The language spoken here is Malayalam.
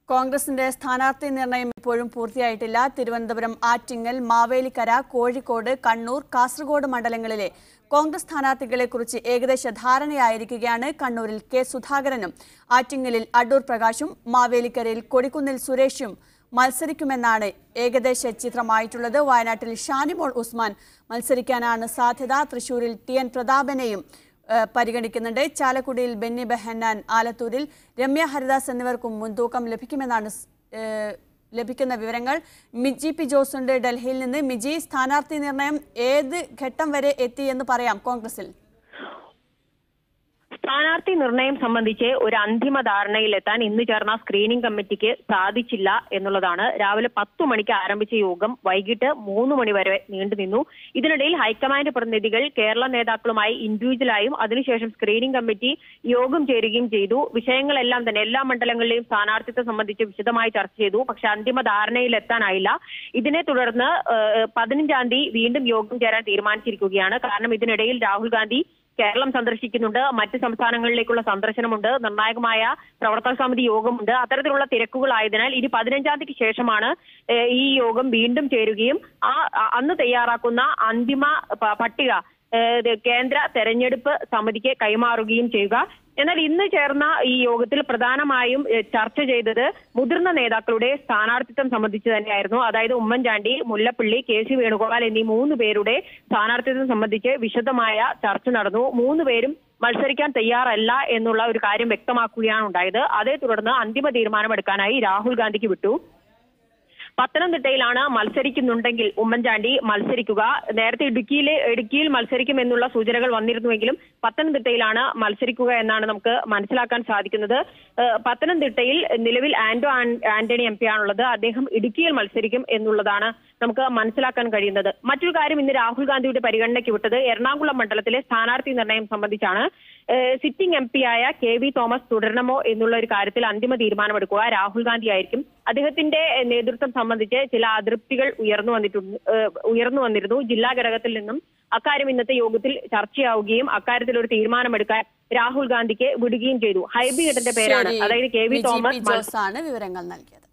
കോൺഗ്രസിന്റെ സ്ഥാനാർത്ഥി നിർണയം ഇപ്പോഴും പൂർത്തിയായിട്ടില്ല. തിരുവനന്തപുരം, ആറ്റിങ്ങൽ, മാവേലിക്കര, കോഴിക്കോട്, കണ്ണൂർ, കാസർഗോഡ് മണ്ഡലങ്ങളിലെ കോൺഗ്രസ് സ്ഥാനാർത്ഥികളെക്കുറിച്ച് ഏകദേശ ധാരണയായിരിക്കുകയാണ്. കണ്ണൂരിൽ കെ സുധാകരനും ആറ്റിങ്ങലിൽ അടൂർ പ്രകാശും മാവേലിക്കരയിൽ കൊടിക്കുന്നിൽ സുരേഷും മത്സരിക്കുമെന്നാണ് ഏകദേശ ചിത്രമായിട്ടുള്ളത്. വയനാട്ടിൽ ഷാനിമോൾ ഉസ്മാൻ മത്സരിക്കാനാണ് സാധ്യത. തൃശൂരിൽ ടി.എൻ. പ്രതാപനെയും പരിഗണിക്കുന്നുണ്ട്. ചാലക്കുടിയിൽ ബെന്നി ബെഹന്നാൻ, ആലത്തൂരിൽ രമ്യ ഹരിദാസ് എന്നിവർക്കും മുൻതൂക്കം ലഭിക്കുമെന്നാണ് ലഭിക്കുന്ന വിവരങ്ങൾ. മിജി പി ജോസ് ഉണ്ട് ഡൽഹിയിൽ നിന്ന്. മിജി, സ്ഥാനാർത്ഥി നിർണയം ഏത് ഘട്ടം വരെ എത്തിയെന്ന് പറയാം കോൺഗ്രസിൽ? സ്ഥാനാർത്ഥി നിർണയം സംബന്ധിച്ച് ഒരു അന്തിമ ധാരണയിലെത്താൻ ഇന്ന് ചേർന്ന സ്ക്രീനിംഗ് കമ്മിറ്റിക്ക് സാധിച്ചില്ല എന്നുള്ളതാണ്. രാവിലെ 10 മണിക്ക് ആരംഭിച്ച യോഗം വൈകിട്ട് 3 മണി വരെ നീണ്ടുനിന്നു. ഇതിനിടയിൽ ഹൈക്കമാൻഡ് പ്രതിനിധികൾ കേരള നേതാക്കളുമായി ഇൻഡിവിജ്വലായും അതിനുശേഷം സ്ക്രീനിംഗ് കമ്മിറ്റി യോഗം ചേരുകയും ചെയ്തു. വിഷയങ്ങളെല്ലാം തന്നെ എല്ലാ മണ്ഡലങ്ങളിലെയും സ്ഥാനാർത്ഥിത്വം സംബന്ധിച്ച് വിശദമായി ചർച്ച ചെയ്തു. പക്ഷെ അന്തിമ ധാരണയിലെത്താനായില്ല. ഇതിനെ തുടർന്ന് 15-ാം തീയതി വീണ്ടും യോഗം ചേരാൻ തീരുമാനിച്ചിരിക്കുകയാണ്. കാരണം ഇതിനിടയിൽ രാഹുൽ ഗാന്ധി കേരളം സന്ദർശിക്കുന്നുണ്ട്, മറ്റ് സംസ്ഥാനങ്ങളിലേക്കുള്ള സന്ദർശനമുണ്ട്, നിർണായകമായ പ്രവർത്തക സമിതി യോഗമുണ്ട്. അത്തരത്തിലുള്ള തിരക്കുകളായതിനാൽ ഇനി 15-ാം തീയതിക്ക് ശേഷമാണ് ഈ യോഗം വീണ്ടും ചേരുകയും അന്ന് തയ്യാറാക്കുന്ന അന്തിമ പട്ടിക കേന്ദ്ര തെരഞ്ഞെടുപ്പ് സമിതിക്ക് കൈമാറുകയും ചെയ്യുക. എന്നാൽ ഇന്ന് ചേർന്ന ഈ യോഗത്തിൽ പ്രധാനമായും ചർച്ച ചെയ്തത് മുതിർന്ന നേതാക്കളുടെ സ്ഥാനാർത്ഥിത്വം സംബന്ധിച്ച് തന്നെയായിരുന്നു. അതായത് ഉമ്മൻചാണ്ടി, മുല്ലപ്പള്ളി, കെ.സി. വേണുഗോപാൽ എന്നീ 3 പേരുടെ സ്ഥാനാർത്ഥിത്വം സംബന്ധിച്ച് വിശദമായ ചർച്ച നടന്നു. 3 പേരും മത്സരിക്കാൻ തയ്യാറല്ല എന്നുള്ള ഒരു കാര്യം വ്യക്തമാക്കുകയാണ് ഉണ്ടായത്. അതേ തുടർന്ന് അന്തിമ തീരുമാനമെടുക്കാനായി രാഹുൽ ഗാന്ധിക്ക് വിട്ടു. പത്തനംതിട്ടയിലാണ് മത്സരിക്കുന്നുണ്ടെങ്കിൽ ഉമ്മൻചാണ്ടി മത്സരിക്കുക. നേരത്തെ ഇടുക്കിയിൽ മത്സരിക്കുമെന്നുള്ള സൂചനകൾ വന്നിരുന്നുവെങ്കിലും പത്തനംതിട്ടയിലാണ് മത്സരിക്കുക എന്നാണ് നമുക്ക് മനസ്സിലാക്കാൻ സാധിക്കുന്നത്. പത്തനംതിട്ടയിൽ നിലവിൽ ആന്റണി എം.പി. ആണുള്ളത്. അദ്ദേഹം ഇടുക്കിയിൽ മത്സരിക്കും എന്നുള്ളതാണ് നമുക്ക് മനസ്സിലാക്കാൻ കഴിയുന്നത്. മറ്റൊരു കാര്യം ഇന്ന് രാഹുൽ ഗാന്ധിയുടെ പരിഗണനയ്ക്ക് വിട്ടത് എറണാകുളം മണ്ഡലത്തിലെ സ്ഥാനാർത്ഥി നിർണയം സംബന്ധിച്ചാണ്. Sitting MP. ആയ കെ.വി. തോമസ് തുടരണമോ എന്നുള്ള ഒരു കാര്യത്തിൽ അന്തിമ തീരുമാനമെടുക്കുക രാഹുൽ ഗാന്ധി ആയിരിക്കും. അദ്ദേഹത്തിന്റെ നേതൃത്വം സംബന്ധിച്ച് ചില അതൃപ്തികൾ ഉയർന്നു വന്നിരുന്നു. ജില്ലാ ഘടകത്തിൽ നിന്നും അക്കാര്യം ഇന്നത്തെ യോഗത്തിൽ ചർച്ചയാവുകയും അക്കാര്യത്തിൽ ഒരു തീരുമാനമെടുക്കാൻ രാഹുൽ ഗാന്ധിക്ക് വിടുകയും ചെയ്തു. ഹൈബി ഈഡന്റെ പേരാണ്, അതായത് കെ.വി. തോമസ് വിവരങ്ങൾ നൽകിയത്.